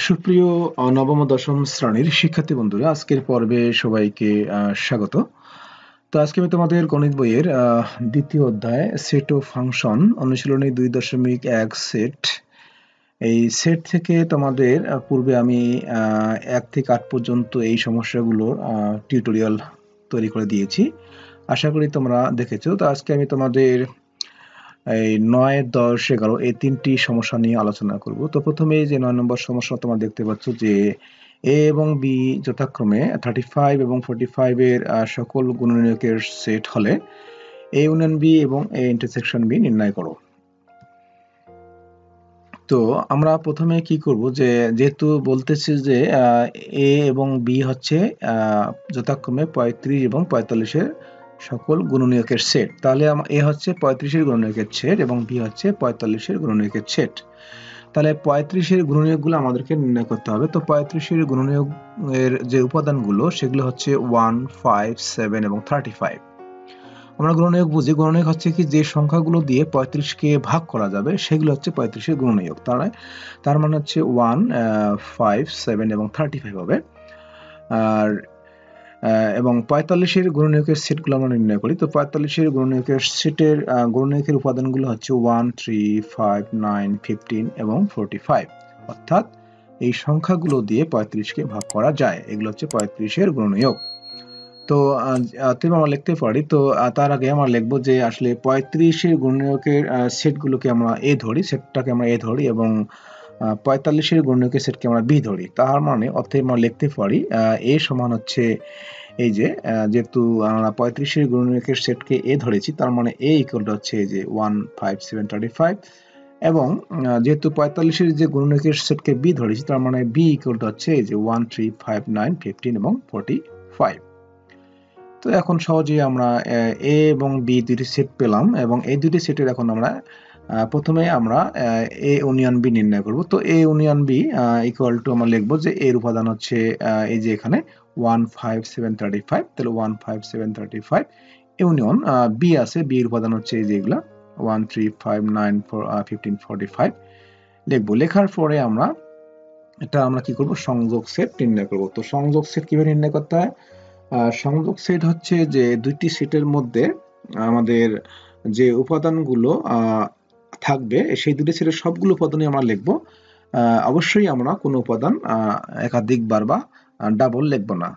সুপ্রিয় নবম ও দশম শ্রেণীর শিক্ষার্থী বন্ধুরা, আজকের পর্বে সবাইকে স্বাগত। তো আজকে আমি তোমাদের গণিত বইয়ের দ্বিতীয় অধ্যায় সেট ও ফাংশন অনুশীলনী 2.1 সেট, এই সেট থেকে তোমাদের পূর্বে আমি 1 থেকে 8 পর্যন্ত এই সমস্যাগুলোর টিউটোরিয়াল তৈরি করে দিয়েছি। আশা করি তোমরা দেখেছো। তো আজকে আমি তোমাদের এই 9, 10, 11 এই তিনটি সমস্যা নিয়ে আলোচনা করব। তো প্রথমে যে 9 নম্বর সমস্যা তোমরা দেখতে পাচ্ছ যে এ এবং বি যথাক্রমে 35 এবং 45 এর সকল গুণনীয়কের সেট হলে এ ইউনিয়ন বি এবং এ ইন্টারসেকশন বি নির্ণয় করো। তো আমরা প্রথমে কি করব, যে যেহেতু বলতেছে যে এ এবং বি হচ্ছে যথাক্রমে 35 এবং 45 এর সকল গুণনীয়কের সেট, তাহলে এ হচ্ছে 35 এর গুণনীয়কের সেট এবং বি হচ্ছে 45 এর গুণনীয়কের সেট। তাহলে 35 এর গুণনীয়কগুলো আমাদেরকে নির্ণয় করতে হবে। তো 35 এর গুণনীয়কের যে উপাদানগুলো সেগুলো হচ্ছে 1, 5, 7 এবং 35। আমরা গুণনীয়ক বুঝি, গুণনীয়ক হচ্ছে কি যে সংখ্যাগুলো দিয়ে 35 কে ভাগ করা যাবে সেগুলো হচ্ছে 35 এর গুণনীয়ক। তার মানে হচ্ছে 1, 5, 7 এবং 35 হবে। আর এবং 45 এর গুণনীয়কের সেটগুলো আমরা নির্ণয় করি। তো 45 এর গুণনীয়কের সেটের গুণনীয়কের উপাদানগুলো হচ্ছে 1, 3, 5, 9, 15 এবং 45। অর্থাৎ এই সংখ্যাগুলো দিয়ে 35 কে ভাগ করা যায়। এগুলো হচ্ছে 35 এর গুণনীয়ক। তো আমরা লিখতে পারি। তো তার আগে আমরা লিখবো যে আসলে 35 এর গুণনীয়কের সেটগুলোকে আমরা এ ধরি, সেটটাকে আমরা এ ধরি এবং 45 এর গুণনীয়কের সেটকে আমরা বি ধরি। তার মানে অতএব আমরা লিখতে পারি এ সমান হচ্ছে এই যে যেহেতু আমরা 35 এর গুণনীয়কের সেটকে এ ধরেছি, তার মানে এ ইকুয়াল টু হচ্ছে এই যে 1, 5, 7, 35 এবং যেহেতু 45 এর যে গুণনীয়কের সেটকে বি ধরেছি, তার মানে বি ইকুয়াল টু হচ্ছে এই যে 1, 3, 5, 9, 15 এবং 45। তো এখন সহজেই আমরা এ এবং বি দুটি সেট পেলাম এবং এই দুটি সেটের এখন আমরা প্রথমে আমরা এ ইউনিয়ন বি নির্ণয় করব। তো A union B equal to আমরা লিখব যে এর উপাদান হচ্ছে এই যে এখানে 1, 5, 7, 35। তাহলে 1, 5, 7, 35 ইউনিয়ন বি আছে, বি এর উপাদান হচ্ছে এই যে এগুলা 1, 3, 5, 9, 15, 45 লিখবো। লেখার পরে আমরা কি করব, সংযোগ সেট নির্ণয় করব। তো সংযোগ সেট কিভাবে নির্ণয় করতে হয়? সংযোগ সেট হচ্ছে যে দুইটি সেটের মধ্যে আমাদের যে উপাদানগুলো থাকবে সেই দুটি সেটের সবগুলো উপাদানই আমরা লিখব। অবশ্যই আমরা কোনো উপাদান একাধিকবার বা ডাবল লিখব না।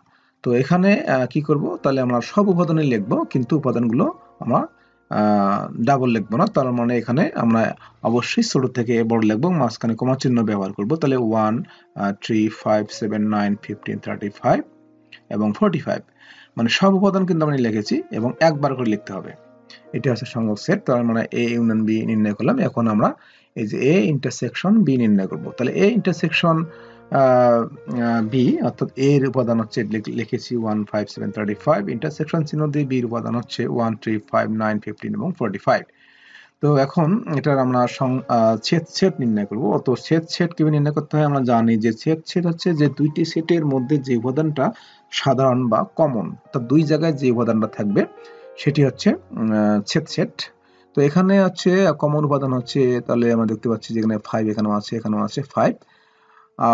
তো এখানে কি করব, তাহলে আমরা সব উপাদানই লিখব কিন্তু উপাদানগুলো আমরা ডাবল লিখব না। তার মানে এখানে আমরা অবশ্যই ছোট থেকে বড় লিখব, মাঝখানে কমা চিহ্ন ব্যবহার করব। তাহলে 1, 3, 5, 7, 9, 15, 35 এবং 45 মানে সব উপাদান কিন্তু আমরা লিখেছি এবং একবার করে লিখতে হবে। এটা হচ্ছে সংযোগ সেট। তার মানে এ ইউনিয়ন বি নির্ণয় করলাম। এখন আমরা এই যে এ ইন্টারসেকশন বি নির্ণয় করব। তাহলে এ ইন্টারসেকশন বি অর্থাৎ এ এর উপাদান হচ্ছে লিখেছি 1, 5, 7, 35, ইন্টারসেকশন চিহ্ন দিয়ে বি এর উপাদান হচ্ছে 1, 3, 5, 9, 15 এবং 45। তো এখন এটার আমরা ছেদ সেট নির্ণয় করব। তো ছেদ সেট কিভাবে নির্ণয় করতে হয় আমরা জানি যে ছেদ সেট হচ্ছে যে দুইটি সেটের মধ্যে যে উপাদানটা সাধারণ বা কমন, তা দুই জায়গায় যে উপাদানটা থাকবে সেটি হচ্ছে ছেদ সেট। তো এখানে হচ্ছে কমন উপাদান হচ্ছে, তাহলে আমরা দেখতে পাচ্ছি যেখানে 5 এখানেও আছে 5,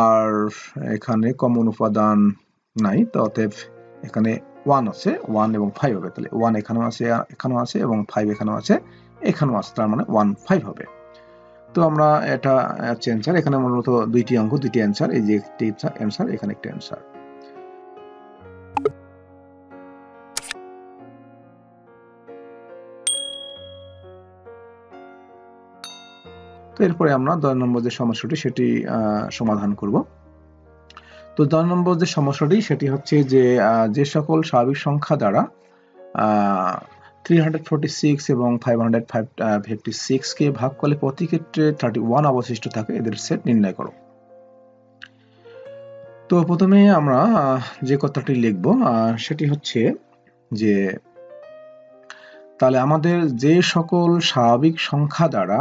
আর এখানে কমন উপাদান নাই। তো অতএব এখানে 1 আছে, 1 এবং 5 হবে। তাহলে 1 এখানেও আছে এবং 5 এখানেও আছে, তার মানে 1, 5 হবে। তো আমরা এটা হচ্ছে অ্যান্সার। এখানে মূলত দুইটি অঙ্ক, দুইটি অ্যান্সার। এই যে একটি অ্যান্সার, এখানে একটা অ্যান্সার। তো এরপরে আমরা 10 নম্বর যে সমস্যাটি সেটি সমাধান করব। তো 10 নম্বর যে সমস্যাটি সেটি হচ্ছে যে সকল স্বাভাবিক সংখ্যা দ্বারা 346 এবং 556 কে ভাগ করলে প্রতি ক্ষেত্রে 31 অবশিষ্ট থাকে, এদের সেট নির্ণয় করো। তো প্রথমে আমরা যে কথাটি লিখব সেটি হচ্ছে যে তাহলে আমাদের যে সকল স্বাভাবিক সংখ্যা দ্বারা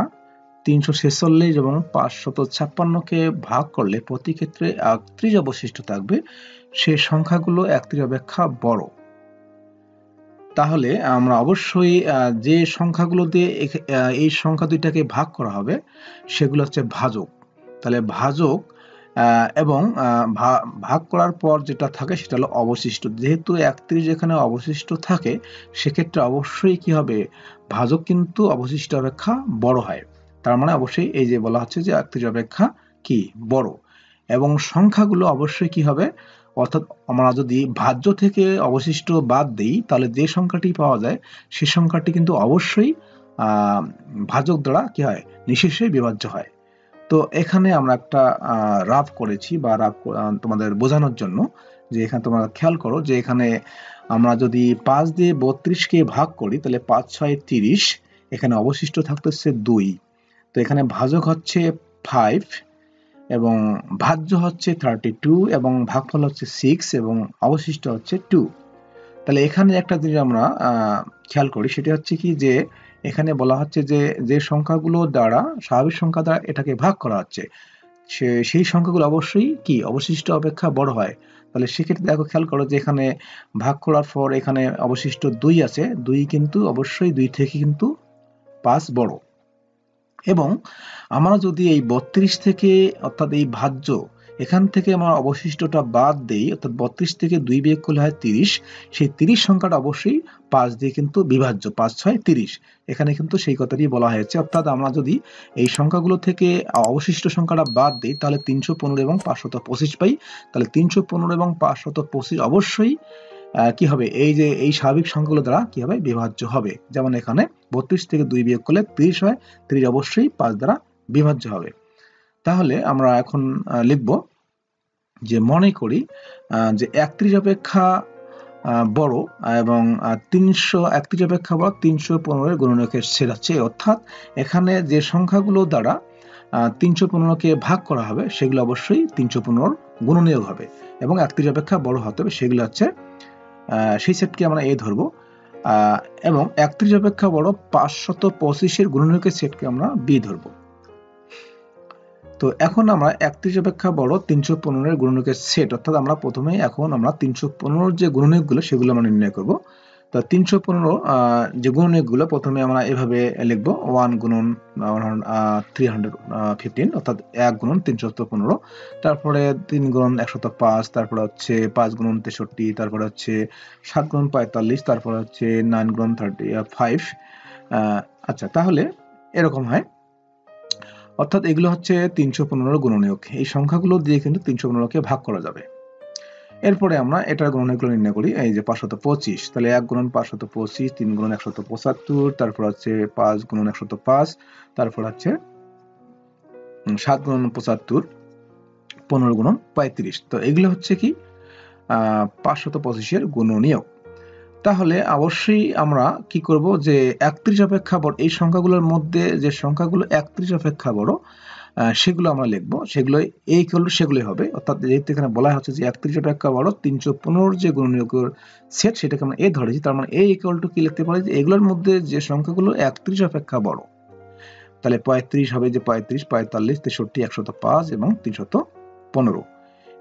346 এবং 556 কে ভাগ করলে প্রতি ক্ষেত্রে 31 অবশিষ্ট থাকবে, সেই সংখ্যাগুলো 31 অপেক্ষা বড়। তাহলে আমরা অবশ্যই যে সংখ্যাগুলো দিয়ে এই সংখ্যা দুইটাকে ভাগ করা হবে সেগুলো হচ্ছে ভাজক। তাহলে ভাজক এবং ভাগ করার পর যেটা থাকে সেটা হলো অবশিষ্ট। যেহেতু 31 এখানে অবশিষ্ট থাকে, সেক্ষেত্রে অবশ্যই কি হবে, ভাজক কিন্তু অবশিষ্ট অপেক্ষা বড় হয়। তার মানে অবশ্যই এই যে বলা হচ্ছে যে 31 অপেক্ষা কি বড়। এবং সংখ্যাগুলো অবশ্যই কি হবে, অর্থাৎ আমরা যদি ভাজ্য থেকে অবশিষ্ট বাদ দিই, তাহলে যে সংখ্যাটি পাওয়া যায় সেই সংখ্যাটি কিন্তু অবশ্যই ভাজক দ্বারা কি হয়, নিঃশেষে বিভাজ্য হয়। তো এখানে আমরা একটা রাফ করেছি, বা রাফ তোমাদের বোঝানোর জন্য, যে এখানে তোমরা খেয়াল করো যে এখানে আমরা যদি 5 দিয়ে 32কে ভাগ করি, তাহলে 5 6 30, এখানে অবশিষ্ট থাকতেছে 2। তো এখানে ভাজক হচ্ছে 5 এবং ভাজ্য হচ্ছে 32 এবং ভাগফল হচ্ছে 6 এবং অবশিষ্ট হচ্ছে 2। তাহলে এখানে একটা জিনিস আমরা খেয়াল করি, সেটা হচ্ছে কি, যে এখানে বলা হচ্ছে যে যে সংখ্যাগুলো দ্বারা, স্বাভাবিক সংখ্যা দ্বারা এটাকে ভাগ করা হচ্ছে, সেই সংখ্যাগুলো অবশ্যই কি অবশিষ্ট অপেক্ষা বড় হয়। তাহলে সেক্ষেত্রে দেখো, খেয়াল করো যে এখানে ভাগ করার পর এখানে অবশিষ্ট 2 আছে, 2 কিন্তু অবশ্যই 2 থেকে কিন্তু 5 বড়। এবং আমরা যদি এই 32 থেকে, অর্থাৎ এই ভাজ্য, এখান থেকে আমরা অবশিষ্টটা বাদ দেই, অর্থাৎ 32 থেকে 2 বিয়োগ করলে হয় 30, সেই 30 সংখ্যাটা অবশ্যই 5 দিয়ে কিন্তু বিভাজ্য, 5 6 30। এখানে কিন্তু সেই কথাটি বলা হয়েছে। অর্থাৎ আমরা যদি এই সংখ্যাগুলো থেকে অবশিষ্ট সংখ্যাটা বাদ দিই, তাহলে 315 এবং 525 পাই। তাহলে 315 এবং 525 অবশ্যই কি হবে, এই যে এই স্বাভাবিক সংখ্যাগুলো দ্বারা কি হবে, বিভাজ্য হবে। যেমন এখানে 32 থেকে 2 বিয়োগ করলে 30 হয়, 30 অবশ্যই 5 দ্বারা বিভাজ্য হবে। তাহলে আমরা এখন লিখব যে, মনে করি যে 31 অপেক্ষা বড় এবং 331 অপেক্ষা বড় 315 এর গুণনীয়কের ছেদ আছে। অর্থাৎ এখানে যে সংখ্যাগুলো দ্বারা 315কে ভাগ করা হবে, সেগুলো অবশ্যই 315 গুণনীয়ক হবে এবং 31 অপেক্ষা বড় হতে হবে, সেগুলো হচ্ছে সেই সেটকে আমরা এ ধরবো। এবং 31 অপেক্ষা বড় 525 এর গুণনীয়কের সেটকে আমরা বি ধরবো। তো এখন আমরা 31 অপেক্ষা বড় 315 এর গুণনীয়কের সেট, অর্থাৎ আমরা প্রথমে এখন আমরা 315 যে গুণনীয়কগুলো সেগুলো আমরা নির্ণয় করব। তো 315 যে গুণনীয়কগুলো প্রথমে আমরা এভাবে লিখব, 1 গুণন 315, অর্থাৎ 1 গুণন 315, তারপরে 3 গুণন 105, তারপরে হচ্ছে 5 গুণন 63, তারপরে হচ্ছে 7 গুণন 45, তারপরে হচ্ছে 9 গুণন 35। আচ্ছা, তাহলে এরকম হয়। অর্থাৎ এগুলো হচ্ছে 315 গুণনীয়ক। এই সংখ্যাগুলো দিয়ে কিন্তু 315কে ভাগ করা যাবে। এরপরে আমরা এটার গুণনীয়কগুলো নির্ণয় করি। এই যে 525, তাহলে 1 গুণন 525, 3 গুণন 175, তারপর হচ্ছে 5 গুণন 105, তারপর হচ্ছে 7 গুণন 75, 15 গুণন 35। তো এগুলো হচ্ছে কি 525 এর গুণনীয়ক। তাহলে অবশ্যই আমরা কি করব, যে 31 অপেক্ষা বড় এই সংখ্যাগুলোর মধ্যে যে সংখ্যাগুলো 31 অপেক্ষা বড় সেগুলো আমরা লিখব, সেগুলো a ইকুয়াল টু সেগুলোই হবে। অর্থাৎ যেহেতু এখানে বলা হচ্ছে যে 31 অপেক্ষা বড় 315 যে গুণনীয়কের সেট, সেটাকে আমরা a ধরেছি, তার মানে a ইকুয়াল টু কি লিখতে পারি, যে এগুলোর মধ্যে যে সংখ্যাগুলো 31 অপেক্ষা বড়, তাহলে 35 হবে, যে 35, 45, 63, 105 এবং 315।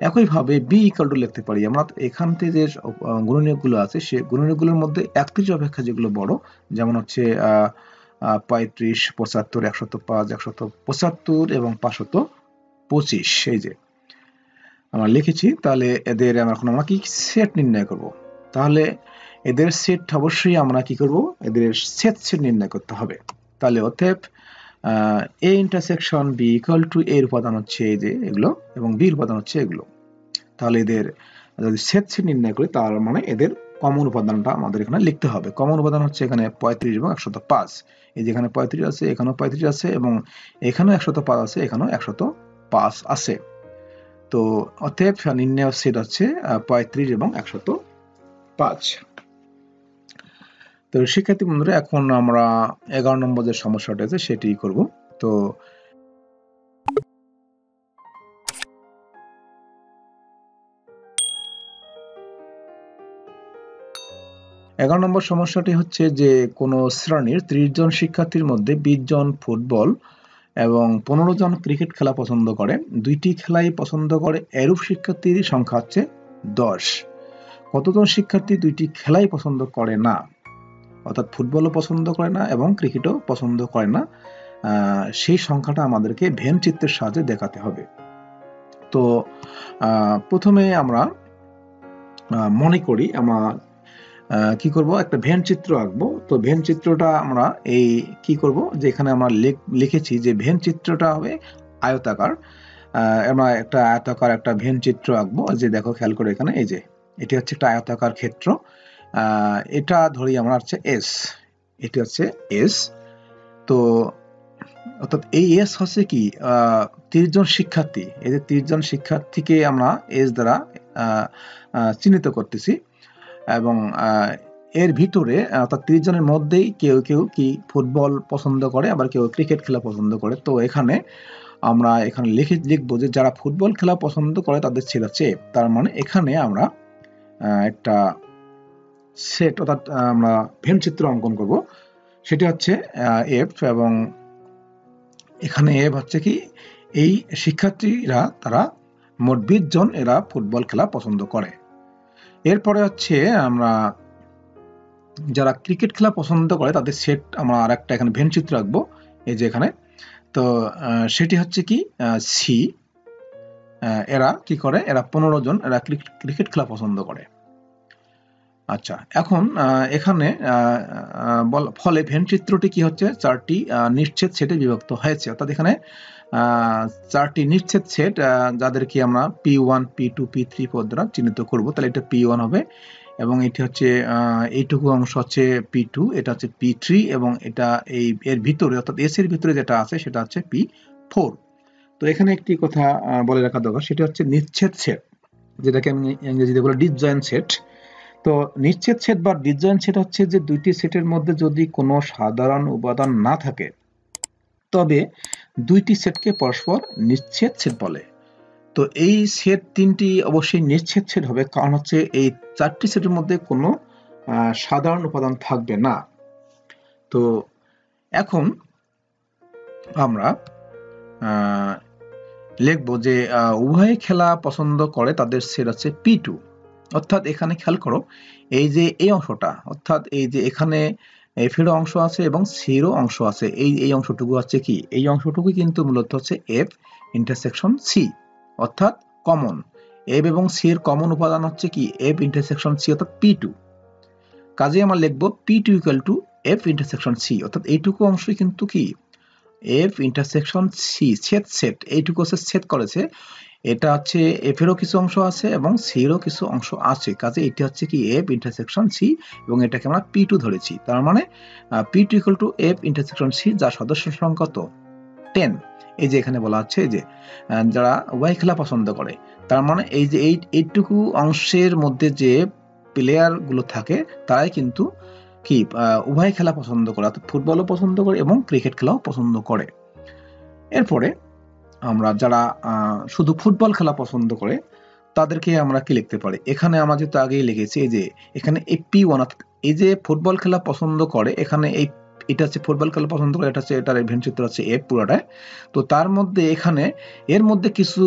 একইভাবে বি ইকুয়াল টু লিখতে পারি আমরা, এখান থেকে যে গুণনীয়কগুলো আছে সে গুণনীয়কগুলোর মধ্যে 31 অপেক্ষা যেগুলো বড়, যেমন হচ্ছে 35, 75, 105, 175 এবং 525, এই যে আমরা লিখেছি। তাহলে এদের এখন আমরা কি সেট নির্ণয় করব। তাহলে এদের সেট অবশ্যই আমরা কি করব, এদের সেট নির্ণয় করতে হবে। তাহলে অতএব A intersection B equal to এর উপাদান হচ্ছে এই যে এগুলো এবং বি এর উপাদান হচ্ছে এগুলো। তাহলে এদের যদি সেট নির্ণয় করি, তার মানে এদের কমন উপাদানটা আমাদের এখানে লিখতে হবে। কমন উপাদান হচ্ছে এখানে 35 এবং 105। এই যে এখানে 35 আছে, এখানেও 35 আছে এবং এখানেও 105 আছে, এখানেও 105 আছে। তো অতএব নির্ণয় সেট হচ্ছে 35 এবং 105। তো শিক্ষার্থী বন্ধুরা, এখন আমরা 11 নম্বর যে সমস্যাটা আছে সেটি করব। তো 11 নম্বর সমস্যাটি হচ্ছে যে কোনো শ্রেণীর 30 জন শিক্ষার্থীর মধ্যে 20 জন ফুটবল এবং 15 জন ক্রিকেট খেলা পছন্দ করে, দুইটি খেলাই পছন্দ করে এরূপ শিক্ষার্থীর সংখ্যা হচ্ছে 10। কতজন শিক্ষার্থী দুইটি খেলাই পছন্দ করে না, অর্থাৎ ফুটবলও পছন্দ করে না এবং ক্রিকেটও পছন্দ করে না, সেই সংখ্যাটা আমাদেরকে ভেন চিত্রের সাহায্যে দেখাতে হবে। তো প্রথমে আমরা মনে করি আমরা কি করব, একটা ভেন চিত্র আঁকবো। তো ভেন চিত্রটা আমরা এই কি করব, যে এখানে আমরা লিখেছি যে ভেন চিত্রটা হবে আয়তাকার। আমরা একটা আয়তাকার একটা ভেন চিত্র আঁকবো। যে দেখো খেয়াল করে এখানে, এই যে এটি হচ্ছে একটা আয়তাকার ক্ষেত্র। এটা ধরি আমরা হচ্ছে এস, এটি হচ্ছে এস। তো অর্থাৎ এই এস হচ্ছে কি 30 জন শিক্ষার্থী। এই যে 30 জন শিক্ষার্থীকে আমরা এস দ্বারা চিহ্নিত করতেছি, এবং এর ভিতরে অর্থাৎ 30 জনের মধ্যেই কেউ কেউ কি ফুটবল পছন্দ করে, আবার কেউ ক্রিকেট খেলা পছন্দ করে। তো এখানে আমরা এখানে লিখবো যে যারা ফুটবল খেলা পছন্দ করে তাদের ছেলে হচ্ছে এফ। তার মানে এখানে আমরা একটা সেট অর্থাৎ আমরা ভেন চিত্র অঙ্কন করব, সেটা হচ্ছে এফ, এবং এখানে এফ হচ্ছে কি এই শিক্ষার্থীরা তারা মোট 20 জন এরা ফুটবল খেলা পছন্দ করে। এরপরে হচ্ছে আমরা যারা ক্রিকেট খেলা পছন্দ করে তাদের সেট আমরা আরেকটা এখানে ভেন চিত্র রাখবো, এই যে এখানে। তো সেটি হচ্ছে কি সি, এরা কি করে, এরা 15 জন এরা ক্রিকেট খেলা পছন্দ করে। আচ্ছা, এখন এখানে ফলে ভেন চিত্রটি কি হচ্ছে, 4টি নিশ্চিত সেটে বিভক্ত হয়েছে। অর্থাৎ এখানে 4টি নিশ্চিত সেট, যাদেরকে আমরা P1 P2 P3 পদ দ্বারা চিহ্নিত করব। তাহলে এটা P1 হবে, এবং এটি হচ্ছে এইটুকু অংশ হচ্ছে P2, এটা হচ্ছে P3, এবং এটা এর ভিতরে অর্থাৎ এস এর ভিতরে যেটা আছে সেটা হচ্ছে P4। তো এখানে একটি কথা বলে রাখা দরকার, সেটা হচ্ছে নিশ্চিত সেট, যেটাকে আমি ইংরেজিতে বলি ডিসজয়েন্ট সেট। তো নিশ্চিত সেট বা ডিসজয়েন্ট সেট হচ্ছে যে দুইটি সেটের মধ্যে যদি কোনো সাধারণ উপাদান না থাকে তবে দুইটি সেটকে পরস্পর নিশ্চিত সেট বলে। তো এই সেট 3টি অবশ্যই নিশ্চিত সেট হবে, কারণ হচ্ছে এই 4টি সেটের মধ্যে কোনো সাধারণ উপাদান থাকবে না। তো এখন আমরা লিখবো যে উভয় খেলা পছন্দ করে তাদের সেট হচ্ছে P2। অর্থাৎ এখানে খেয়াল করো, এই যে এই অংশটা, অর্থাৎ এই যে এখানে এফ এর অংশ আছে এবং সি এর অংশ আছে, এই অংশটুকু হচ্ছে কি, এই অংশটুকু কিন্তু মূলত হচ্ছে এফ ইন্টারসেকশন সি, অর্থাৎ কমন। এফ এবং সি এর কমন উপাদান হচ্ছে কি এফ ইন্টারসেকশন সি, অর্থাৎ P2। কাজে আমরা লিখবো P2 equal to F intersection C, অর্থাৎ এইটুকু অংশই কিন্তু কি এফ ইন্টারসেকশন সি সেট, এইটুকু হচ্ছে সেট করেছে। এটা হচ্ছে এফ এরও কিছু অংশ আছে এবং সি এরও কিছু অংশ আছে, কাজে এটা হচ্ছে কি এফ ইন্টারসেকশন সি, এবং এটাকে আমরা P2 ধরেছি। তার মানে P2 equal to F intersection C, যার সদস্য সংখ্যা কত 10। এই যে এখানে বলা হচ্ছে যে যারা উভয় খেলা পছন্দ করে, তার মানে এই যে এইটুকু অংশের মধ্যে যে প্লেয়ার গুলো থাকে তারাই কিন্তু কি উভয় খেলা পছন্দ করে, অর্থাৎ ফুটবলও পছন্দ করে এবং ক্রিকেট খেলাও পছন্দ করে। এরপরে আমরা যারা শুধু ফুটবল খেলা পছন্দ করে তাদেরকে আমরা কি লিখতে পারি, এখানে আমরা যেহেতু আগেই লিখেছি এই যে এখানে এই P1, অর্থাৎ এই যে ফুটবল খেলা পছন্দ করে, এখানে এটা হচ্ছে ফুটবল খেলা পছন্দ করে, এটা হচ্ছে এটার ভেন চিত্র হচ্ছে এফ পুরোটায়। তো তার মধ্যে এখানে এর মধ্যে কিছু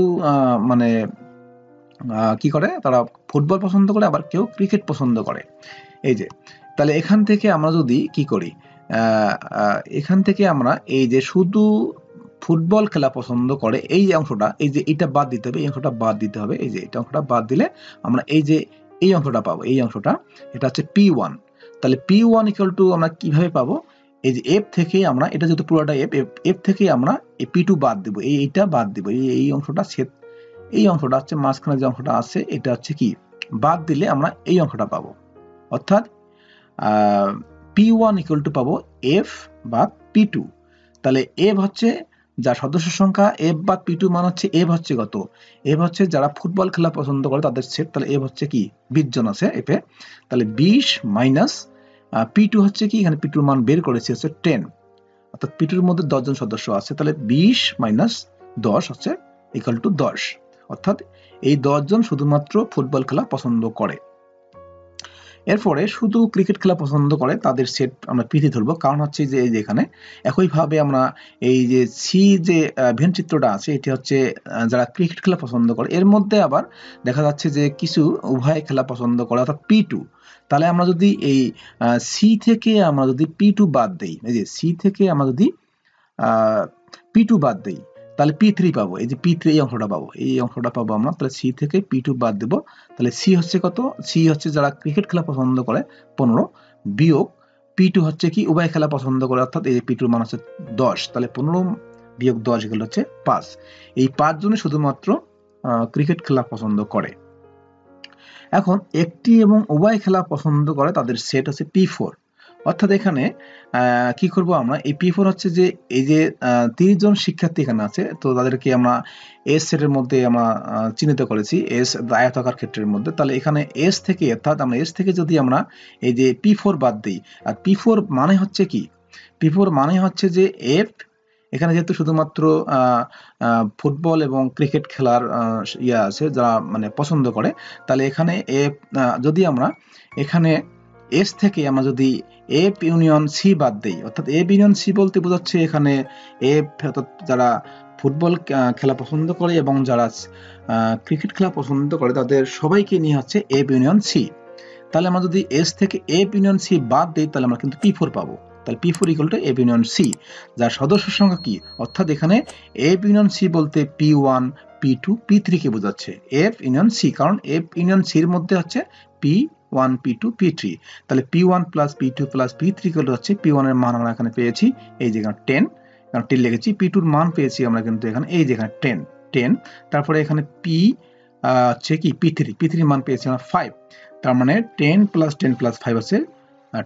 মানে কি করে, তারা ফুটবল পছন্দ করে, আবার কেউ ক্রিকেট পছন্দ করে। এই যে তাহলে এখান থেকে আমরা যদি কি করি, এখান থেকে আমরা এই যে শুধু ফুটবল খেলা পছন্দ করে এই অংশটা, এই যে এটা বাদ দিতে হবে, এই অংশটা বাদ দিতে হবে। এই যে এটা অংশটা বাদ দিলে আমরা এই যে এই অংশটা পাবো, এই অংশটা এটা হচ্ছে P1। তাহলে P1 ইকুয়াল টু আমরা কিভাবে পাবো, এই যে এফ থেকে আমরা, এটা যেহেতু পুরোটা এফ থেকে আমরা এই P2 বাদ দিব, এইটা বাদ দিব, এই অংশটা সেট, এই অংশটা হচ্ছে মাঝখানে যে অংশটা আছে এটা হচ্ছে কি বাদ দিলে আমরা এই অংশটা পাবো, অর্থাৎ P1 ইকুয়াল টু পাবো এফ বা P2। তাহলে এফ হচ্ছে যার সদস্য সংখ্যা এফ বা P2 মান হচ্ছে এফ হচ্ছে কত, এফ হচ্ছে যারা ফুটবল খেলা পছন্দ করে তাদের সেট। তাহলে এফ হচ্ছে কি 20 জন আছে এফে, তাহলে 20 মাইনাস P2 হচ্ছে কি, এখানে P2 মান বের করেছি হচ্ছে 10, অর্থাৎ P2 এর মধ্যে 10 জন সদস্য আছে, তাহলে 20 মাইনাস 10 হচ্ছে ইকুয়াল টু 10, অর্থাৎ এই 10 জন শুধুমাত্র ফুটবল খেলা পছন্দ করে। এরপরে শুধু ক্রিকেট খেলা পছন্দ করে তাদের সেট আমরা পিতে ধরবো, কারণ হচ্ছে যে এই যে এখানে একইভাবে আমরা এই যে সি যে ভেন চিত্রটা আছে এটি হচ্ছে যারা ক্রিকেট খেলা পছন্দ করে, এর মধ্যে আবার দেখা যাচ্ছে যে কিছু উভয় খেলা পছন্দ করে, অর্থাৎ P2। তাহলে আমরা যদি এই সি থেকে আমরা যদি P2 বাদ দেই, এই যে সি থেকে আমরা যদি P2 বাদ দেই, তাহলে P3 পাবো, এই যে P3 এই অংশটা পাবো আমরা। তাহলে C থেকে P2 বাদ দেব, তাহলে C হচ্ছে কত? C হচ্ছে যারা ক্রিকেট খেলা পছন্দ করে 15 বিয়োগ P2 হচ্ছে কি উভয় খেলা পছন্দ করে, অর্থাৎ এই P2 মান হচ্ছে 10। তাহলে 15 বিয়োগ 10 এগুলো হচ্ছে 5। এই 5 জনে শুধুমাত্র ক্রিকেট খেলা পছন্দ করে। এখন একটি এবং উভয় খেলা পছন্দ করে তাদের সেট হচ্ছে P4। অর্থাৎ এখানে কি করব আমরা, এই P4 হচ্ছে যে এই যে 30 জন শিক্ষার্থী এখানে আছে, তো তাদেরকে আমরা এস সেটের মধ্যে আমরা চিহ্নিত করেছি, এস আয়তাকার ক্ষেত্রের মধ্যে। তাহলে এখানে এস থেকে, অর্থাৎ আমরা এস থেকে যদি আমরা এই যে P4 বাদ দিই, আর P4 মানে হচ্ছে কি, P4 মানে হচ্ছে যে এফ, এখানে যেহেতু শুধুমাত্র ফুটবল এবং ক্রিকেট খেলার ইয়া আছে যারা মানে পছন্দ করে, তাহলে এখানে এফ যদি আমরা এখানে এস থেকে আমরা যদি এফ ইউনিয়ন সি বাদ দেই, অর্থাৎ এফ ইউনিয়ন সি বলতে বোঝাচ্ছে এখানে এফ অর্থাৎ যারা ফুটবল খেলা পছন্দ করে এবং যারা ক্রিকেট খেলা পছন্দ করে তাদের সবাইকে নিয়ে হচ্ছে এফ ইউনিয়ন সি। তাহলে আমরা যদি এস থেকে এফ ইউনিয়ন সি বাদ দিই তাহলে আমরা কিন্তু P4 পাবো। তাহলে P4 equal to F union C, যার সদস্য সংখ্যা কি, অর্থাৎ এখানে এফ ইউনিয়ন সি বলতে P1 P2 P3 কে বোঝাচ্ছে এফ ইউনিয়ন সি, কারণ এফ ইউনিয়ন সির মধ্যে হচ্ছে P1 P2 P3। তাহলে P1 plus P2 plus P3 equal to হচ্ছে P1 এর মান আমরা এখানে পেয়েছি এই যে 10, কারণ 10 লিখেছি। P2 এর মান পেয়েছি আমরা কিন্তু এখানে এই যে 10। তারপরে এখানে P হচ্ছে কি P3 এর মান পেয়েছি আমরা 5। তার মানে 10 প্লাস 10 প্লাস 5 আছে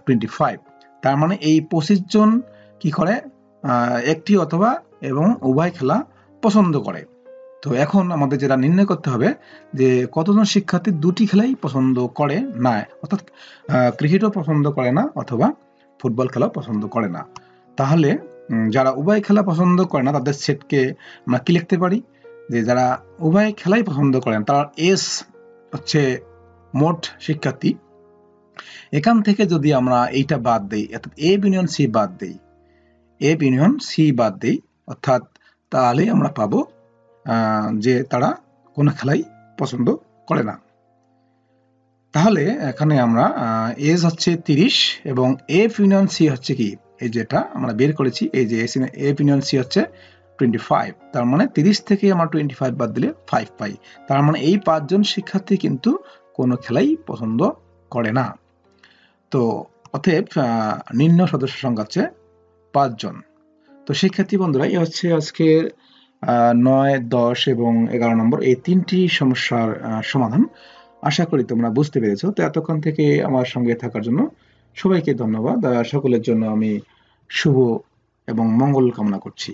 25। তার মানে এই 25 জন কি করে, একটি অথবা এবং উভয় খেলা পছন্দ করে। তো এখন আমাদের যেটা নির্ণয় করতে হবে যে কতজন শিক্ষার্থী দুটি খেলাই পছন্দ করে না, অর্থাৎ ক্রিকেটও পছন্দ করে না অথবা ফুটবল খেলাও পছন্দ করে না। তাহলে যারা উভয় খেলা পছন্দ করে না তাদের সেটকে আমরা কি লিখতে পারি, যে যারা উভয় খেলাই পছন্দ করেন তার এস হচ্ছে মোট শিক্ষার্থী। এখান থেকে যদি আমরা এইটা বাদ দেই, অর্থাৎ এফ ইউনিয়ন সি বাদ দেই, অর্থাৎ তাহলে আমরা পাবো যে তারা কোনো খেলাই পছন্দ করে না। তাহলে এখানে আমরা এজ হচ্ছে 30 এবং এফ ইউনিয়ন সি হচ্ছে কি, এই যেটা আমরা বের করেছি, এই যে এফ ইউনিয়ন সি হচ্ছে 25। তার মানে 30 থেকে আমরা 25 বাদ দিলে 5 পাই। তার মানে এই 5 জন শিক্ষার্থী কিন্তু কোনো খেলাই পছন্দ করে না। তো অতএব নিম্ন সদস্য সংখ্যা হচ্ছে 5 জন। তো শিক্ষার্থী বন্ধুরা, এই হচ্ছে আজকের 9, 10 এবং 11 নম্বর এই তিনটি সমস্যার সমাধান। আশা করি তোমরা বুঝতে পেরেছো। তো এতক্ষণ থেকে আমার সঙ্গে থাকার জন্য সবাইকে ধন্যবাদ। সকলের জন্য আমি শুভ এবং মঙ্গল কামনা করছি।